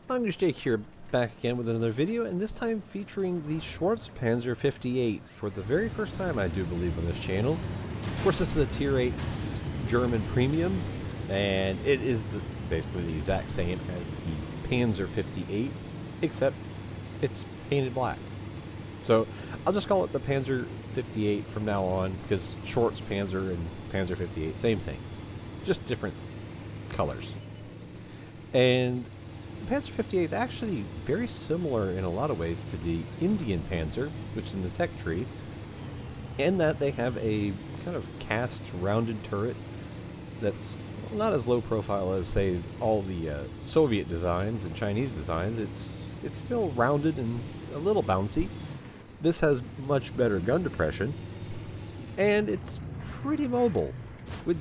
I'm Jake here, back again with another video, and this time featuring the Schwarzpanzer 58 for the very first time, I do believe, on this channel. Of course, this is a Tier 8 German premium, and it is basically the exact same as the Panzer 58, except it's painted black. So I'll just call it the Panzer 58 from now on, because Schwarzpanzer and Panzer 58, same thing, just different colors. And the Panzer 58 is actually very similar in a lot of ways to the Indian Panzer, which is in the tech tree, in that they have a kind of cast rounded turret that's not as low profile as, say, all the Soviet designs and Chinese designs. It's still rounded and a little bouncy. This has much better gun depression, and it's pretty mobile with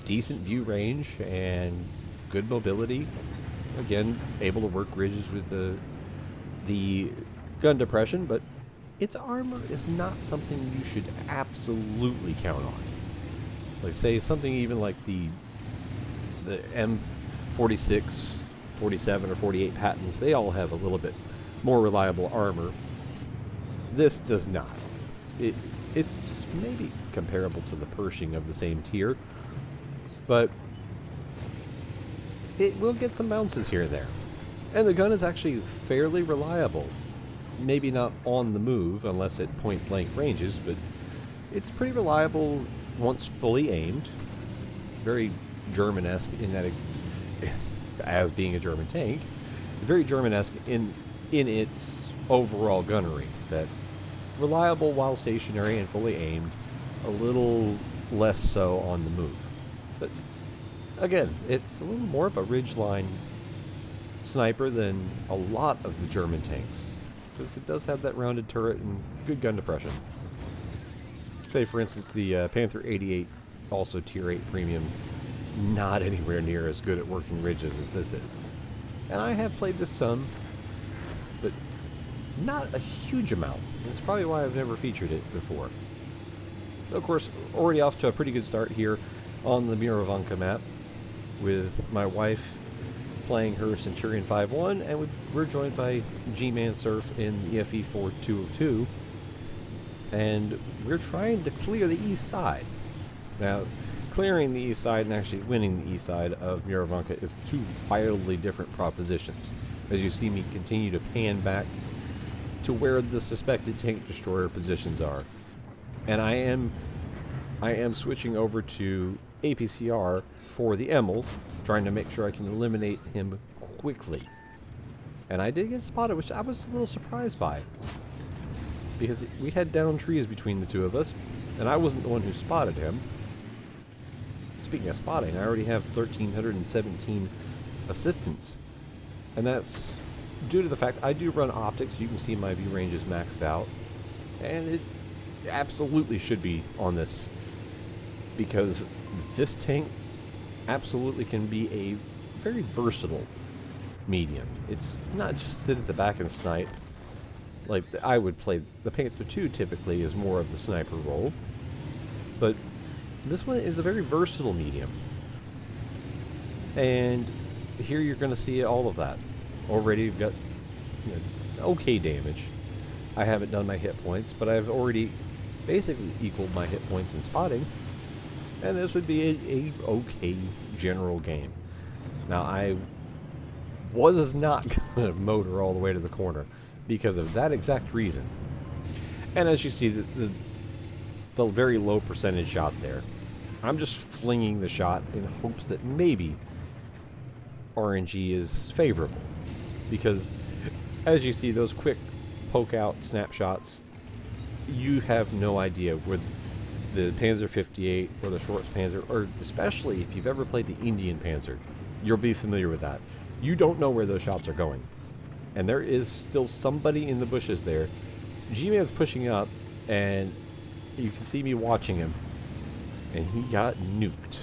decent view range and good mobility. Again, able to work ridges with the gun depression, but its armor is not something you should absolutely count on. Like, say, something even like the M46, 47, or 48 patents, they all have a little bit more reliable armor. This does not. It's maybe comparable to the Pershing of the same tier, but it will get some bounces here and there. And the gun is actually fairly reliable. Maybe not on the move unless at point blank ranges, but it's pretty reliable once fully aimed. Very German-esque in that as being a German tank, very German-esque in its overall gunnery. That reliable while stationary and fully aimed, a little less so on the move. But again, it's a little more of a ridgeline sniper than a lot of the German tanks, because it does have that rounded turret and good gun depression. Say, for instance, the Panther 88, also Tier 8 Premium, not anywhere near as good at working ridges as this is. And I have played this some, but not a huge amount. That's probably why I've never featured it before. Of course, already off to a pretty good start here on the Murovanka map, with my wife playing her Centurion 5.1, and we're joined by Gmansurf in the FE 4202, and we're trying to clear the east side. Now, clearing the east side and actually winning the east side of Murovanka is two wildly different propositions, as you see me continue to pan back to where the suspected tank destroyer positions are. And I am switching over to APCR for the Emil, trying to make sure I can eliminate him quickly. And I did get spotted, which I was a little surprised by, because we had down trees between the two of us, and I wasn't the one who spotted him. Speaking of spotting, I already have 1,317 assistance, and that's due to the fact I do run optics. You can see my view range is maxed out, and it absolutely should be on this, because this tank absolutely can be a very versatile medium. It's not just sit at the back and snipe like I would play. The Panther 2 typically is more of the sniper role, but this one is a very versatile medium, and here you're going to see all of that. Already you've got, you know, okay damage. I haven't done my hit points, but I've already basically equaled my hit points in spotting, and this would be a okay general game. Now, I was not going to motor all the way to the corner because of that exact reason. And as you see, the very low percentage shot there, I'm just flinging the shot in hopes that maybe RNG is favorable, because as you see, those quick poke out snapshots, you have no idea where the Panzer 58 or the Schwarzpanzer, or especially if you've ever played the Indian Panzer, you'll be familiar with that. You don't know where those shots are going, and there is still somebody in the bushes there. G-Man's pushing up, and you can see me watching him, and he got nuked.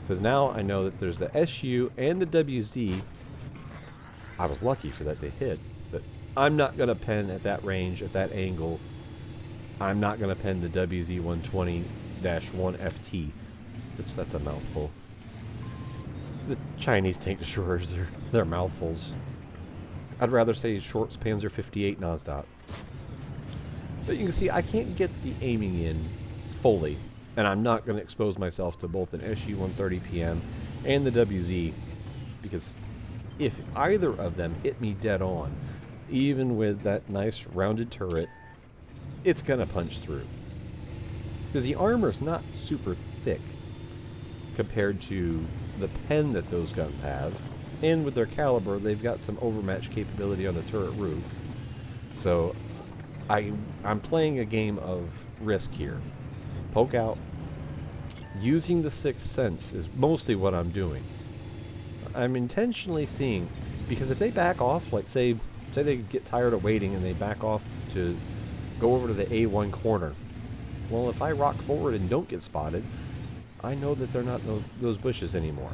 Because now I know that there's the SU and the WZ. I was lucky for that to hit, but I'm not going to pen at that range, at that angle. I'm not going to pen the WZ-120-1FT, which that's a mouthful. The Chinese tank destroyers, they're mouthfuls. I'd rather say Schwarzpanzer 58 nonstop. But you can see I can't get the aiming in fully, and I'm not going to expose myself to both an SU-130 PM and the WZ, because if either of them hit me dead on, even with that nice rounded turret, it's going to punch through. Because the armor's not super thick compared to the pen that those guns have, and with their caliber, they've got some overmatch capability on the turret roof. So I'm playing a game of risk here. Poke out. Using the sixth sense is mostly what I'm doing. I'm intentionally seeing, because if they back off, like say they get tired of waiting and they back off to go over to the A1 corner. Well, if I rock forward and don't get spotted, I know that they're not those bushes anymore.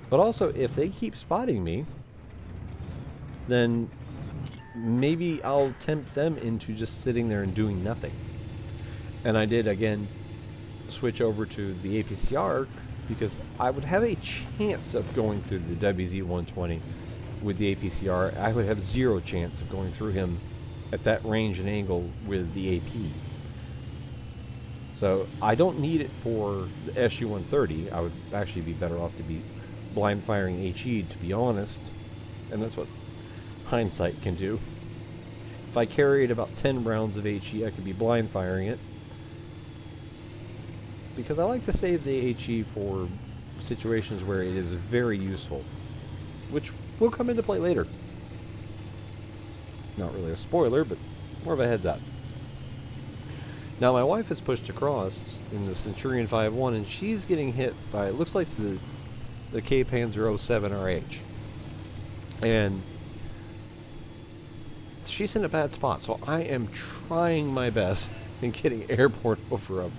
But also, if they keep spotting me, then maybe I'll tempt them into just sitting there and doing nothing. And I did, again, switch over to the APCR because I would have a chance of going through the WZ-120 with the APCR. I would have zero chance of going through him at that range and angle with the AP. So I don't need it for the SU-130. I would actually be better off to be blind firing HE, to be honest. And that's what hindsight can do. If I carried about 10 rounds of HE, I could be blind firing it. Because I like to save the HE for situations where it is very useful, which will come into play later. Not really a spoiler, but more of a heads up. Now my wife has pushed across in the Centurion 5.1 and she's getting hit by, it looks like the K-Panzer 07 RH. And she's in a bad spot, so I am trying my best in getting airborne over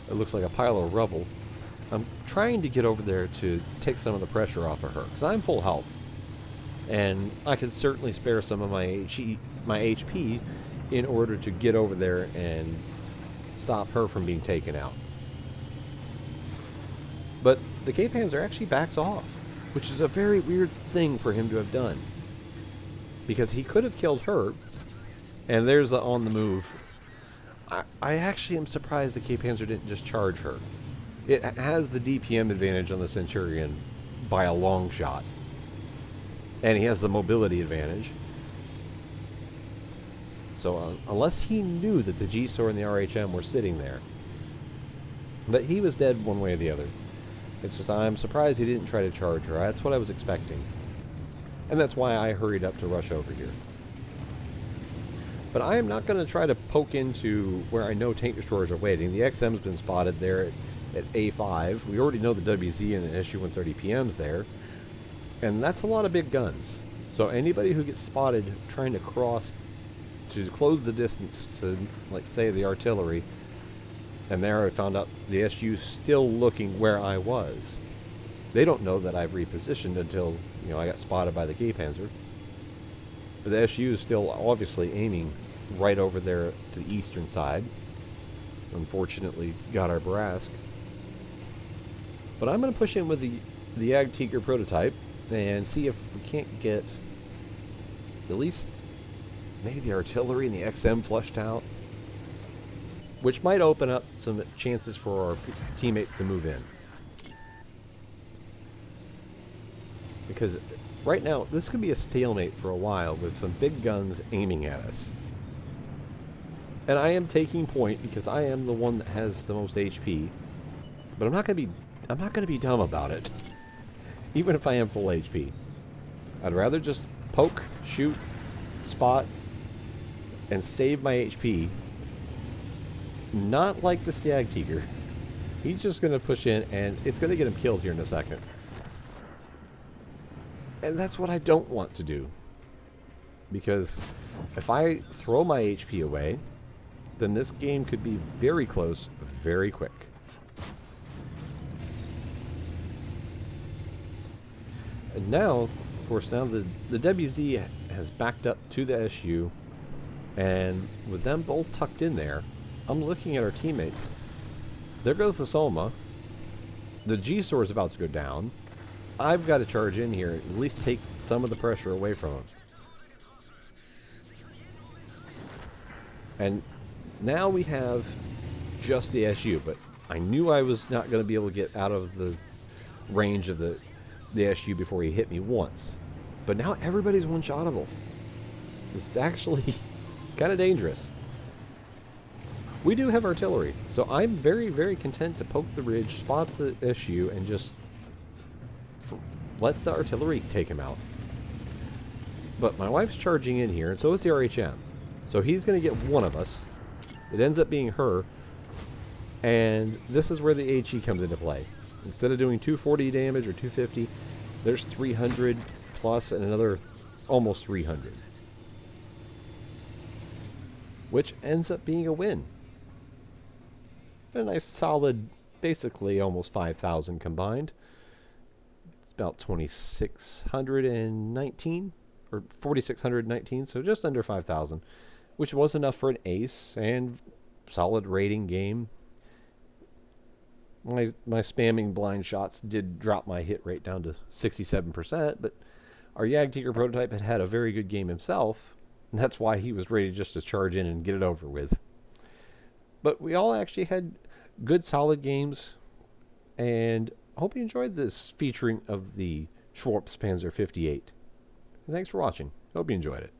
it looks like a pile of rubble. I'm trying to get over there to take some of the pressure off of her, because I'm full health. And I could certainly spare some of my HP in order to get over there and stop her from being taken out. But the K-Panzer actually backs off, which is a very weird thing for him to have done. Because he could have killed her, and there's the on the move. I actually am surprised the K-Panzer didn't just charge her. It has the DPM advantage on the Centurion by a long shot. And he has the mobility advantage. So unless he knew that the G-SOR and the RHM were sitting there. But he was dead one way or the other. It's just I'm surprised he didn't try to charge her. That's what I was expecting. And that's why I hurried up to rush over here. But I am not going to try to poke into where I know tank destroyers are waiting. The XM's been spotted there at A5. We already know the WZ and the SU-130 PM's there. And that's a lot of big guns. So anybody who gets spotted trying to cross to close the distance to, like, say, the artillery, and there I found out the SU's still looking where I was. They don't know that I've repositioned until, you know, I got spotted by the K-Panzer. But the SU is still obviously aiming right over there to the eastern side. Unfortunately, got our Barask. But I'm going to push in with the Jagdtiger prototype and see if we can't get at least maybe the artillery and the XM flushed out, which might open up some chances for our teammates to move in. Because right now, this could be a stalemate for a while with some big guns aiming at us. And I am taking point because I am the one that has the most HP. But I'm not going to be dumb about it. Even if I am full HP. I'd rather just poke, shoot, spot, and save my HP. Not like the Jagdtiger. He's just going to push in and it's going to get him killed here in a second. And that's what I don't want to do. Because if I throw my HP away, then this game could be very close, very quick. And now, of course, now the WZ has backed up to the SU, and with them both tucked in there, I'm looking at our teammates. There goes the Soma. The G-SOR is about to go down. I've got to charge in here, at least take some of the pressure away from him. And now we have just the SU, but I knew I was not going to be able to get out of the range of the SU before he hit me once. But now everybody's one-shotable. This is actually kind of dangerous. We do have artillery, so I'm very, very content to poke the ridge, spot the SU, and just let the artillery take him out. But my wife's charging in here, and so is the RHM. So he's going to get one of us. It ends up being her. And this is where the HE comes into play. Instead of doing 240 damage or 250, there's 300 plus and another almost 300. Which ends up being a win. A nice solid, basically almost 5,000 combined. It's about 2,619 or 4,619, so just under 5,000, which was enough for an ace and solid rating game. My spamming blind shots did drop my hit rate down to 67%, but our Jagdtiger prototype had a very good game himself, and that's why he was ready just to charge in and get it over with. But we all actually had good, solid games, and I hope you enjoyed this featuring of the Schwarzpanzer 58. Thanks for watching. Hope you enjoyed it.